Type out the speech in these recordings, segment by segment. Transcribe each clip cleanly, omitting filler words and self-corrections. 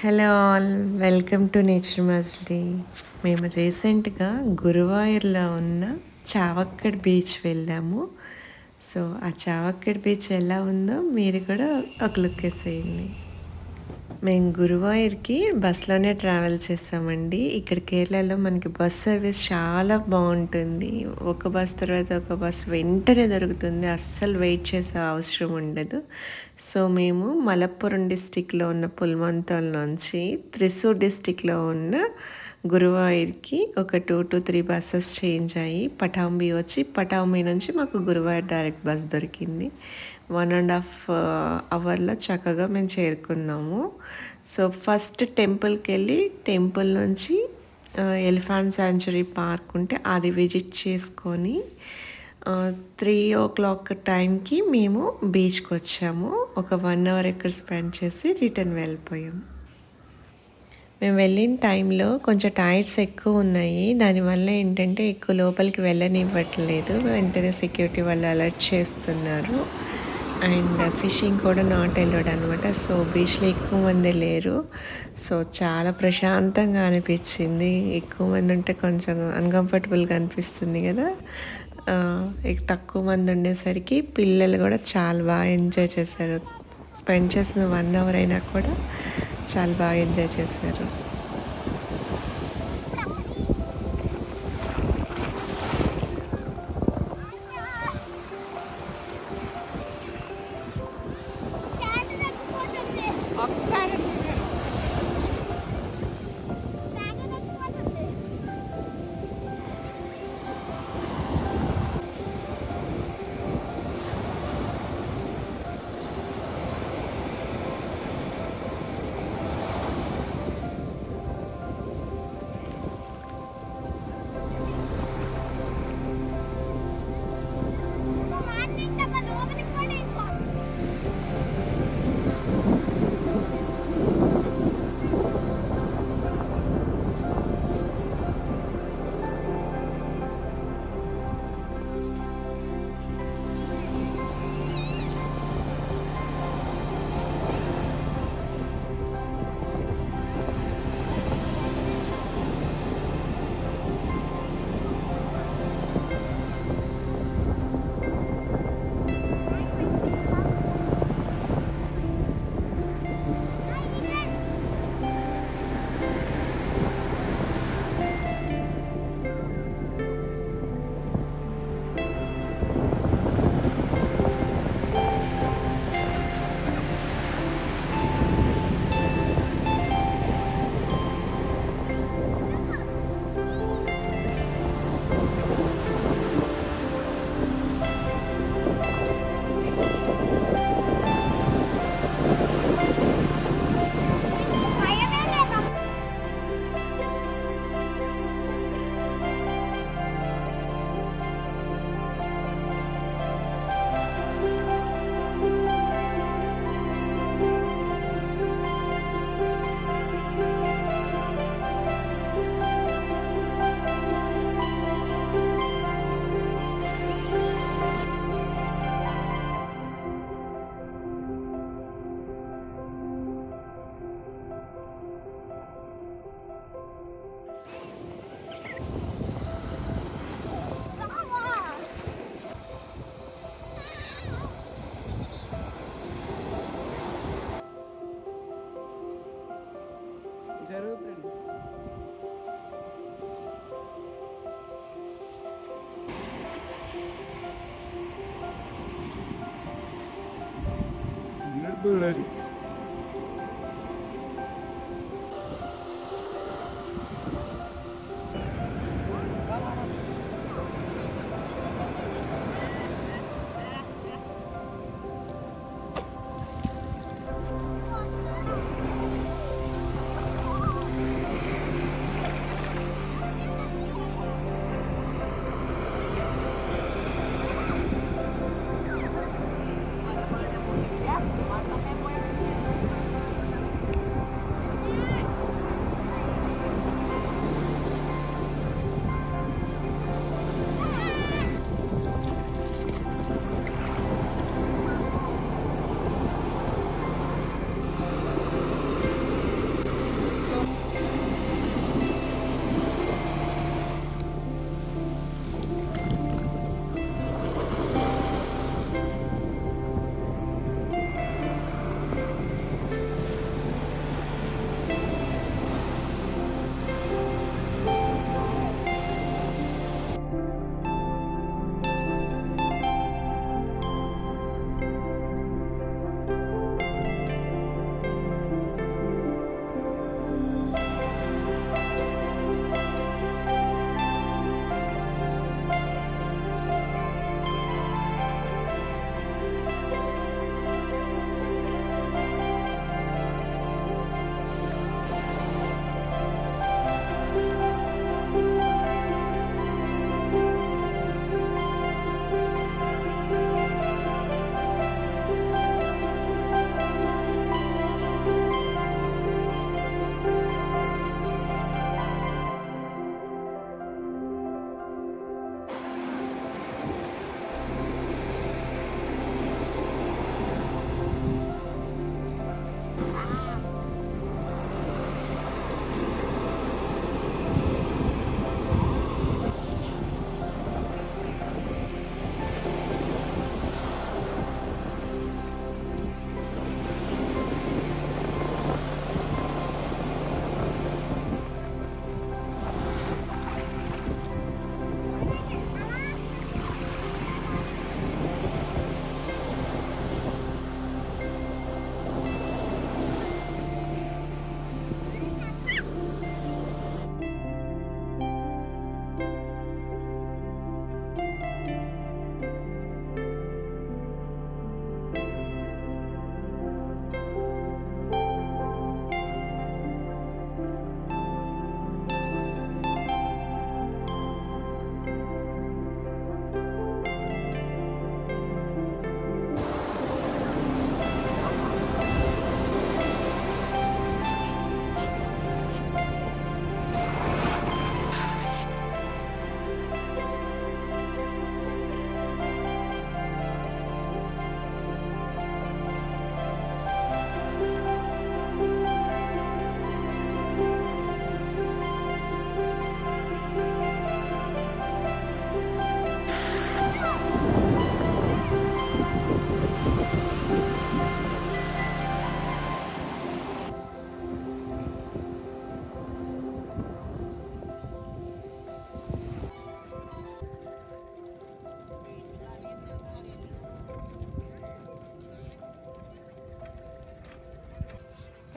Hello all, welcome to nature మజిలీ. మేము రీసెంట్గా గురువాయూర్లో ఉన్న చావక్కడ్ బీచ్ వెళ్ళాము. సో ఆ చావక్కడ్ బీచ్ ఎలా ఉందో మీరు కూడా ఒక లుక్ వేసేయండి. మేము గురువాయూర్కి బస్లోనే ట్రావెల్ చేసామండి. ఇక్కడ కేరళలో మనకి బస్ సర్వీస్ చాలా బాగుంటుంది. ఒక బస్ తర్వాత ఒక బస్ వెంటనే దొరుకుతుంది, అస్సలు వెయిట్ చేసే అవసరం ఉండదు. సో మేము మలప్పురం డిస్టిక్లో ఉన్న పుల్మంతల్ నుంచి త్రిశూర్ డిస్టిక్లో ఉన్న గురువాయూర్కి ఒక 2 to 3 బస్సెస్ చేంజ్ అయ్యి పటాంబి వచ్చి పటాంబి నుంచి మాకు గురువాయూర్ డైరెక్ట్ బస్ దొరికింది. 1.5 అవర్లో చక్కగా మేము చేరుకున్నాము. సో ఫస్ట్ టెంపుల్కి వెళ్ళి టెంపుల్ నుంచి ఎలిఫెంట్ శాంచురీ పార్క్ ఉంటే అది విజిట్ చేసుకొని 3 o'clock టైంకి మేము బీచ్కి వచ్చాము. ఒక 1 hour ఇక్కడ స్పెండ్ చేసి రిటర్న్ వెళ్ళిపోయాము. మేము వెళ్ళిన టైంలో కొంచెం టైడ్స్ ఎక్కువ ఉన్నాయి. దానివల్ల ఏంటంటే ఎక్కువ లోపలికి వెళ్ళనివ్వట్లేదు. వెంటనే సెక్యూరిటీ వాళ్ళు అలర్ట్ చేస్తున్నారు. అండ్ ఫిషింగ్ కూడా నాట్ అలౌడ్ అనమాట. సో బీచ్లో ఎక్కువ మంది లేరు. సో చాలా ప్రశాంతంగా అనిపించింది. ఎక్కువ మంది ఉంటే కొంచెం అన్కంఫర్టబుల్గా అనిపిస్తుంది కదా. తక్కువ మంది ఉండేసరికి పిల్లలు కూడా చాలా బాగా ఎంజాయ్ చేశారు. స్పెండ్ చేసిన 1 hour అయినా కూడా చాలా బాగా ఎంజాయ్ చేశారు.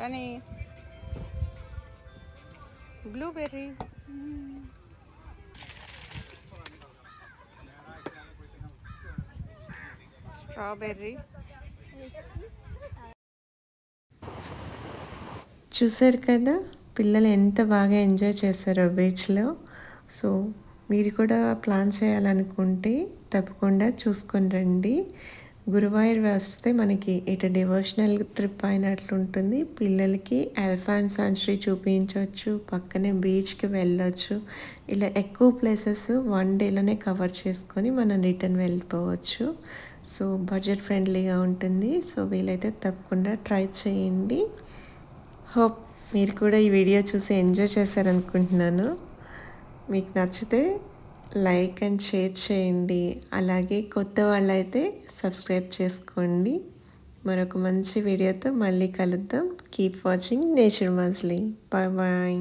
కానీ బ్లూబెర్రీ, స్ట్రాబెర్రీ. చూసారు కదా పిల్లలు ఎంత బాగా ఎంజాయ్ చేశారో బీచ్లో. సో మీరు కూడా ప్లాన్ చేయాలనుకుంటే తప్పకుండా చూసుకొని రండి. గురువాయూర్ వస్తే మనకి ఇటు డివోషనల్ ట్రిప్ అయినట్లుంటుంది, పిల్లలకి ఎలిఫెంట్ సాంచురీ చూపించవచ్చు, పక్కనే బీచ్కి వెళ్ళొచ్చు. ఇలా ఎక్కువ ప్లేసెస్ వన్ డేలోనే కవర్ చేసుకొని మనం రిటర్న్ వెళ్ళిపోవచ్చు. సో బడ్జెట్ ఫ్రెండ్లీగా ఉంటుంది. సో వీలైతే తప్పకుండా ట్రై చేయండి. హోప్ మీరు కూడా ఈ వీడియో చూసి ఎంజాయ్ చేశారనుకుంటున్నాను. మీకు నచ్చితే లైక్ అండ్ షేర్ చేయండి. అలాగే కొత్త వాళ్ళైతే సబ్స్క్రైబ్ చేసుకోండి. మరొక మంచి వీడియోతో మళ్ళీ కలుద్దాం. Keep watching nature Majili. Bye bye.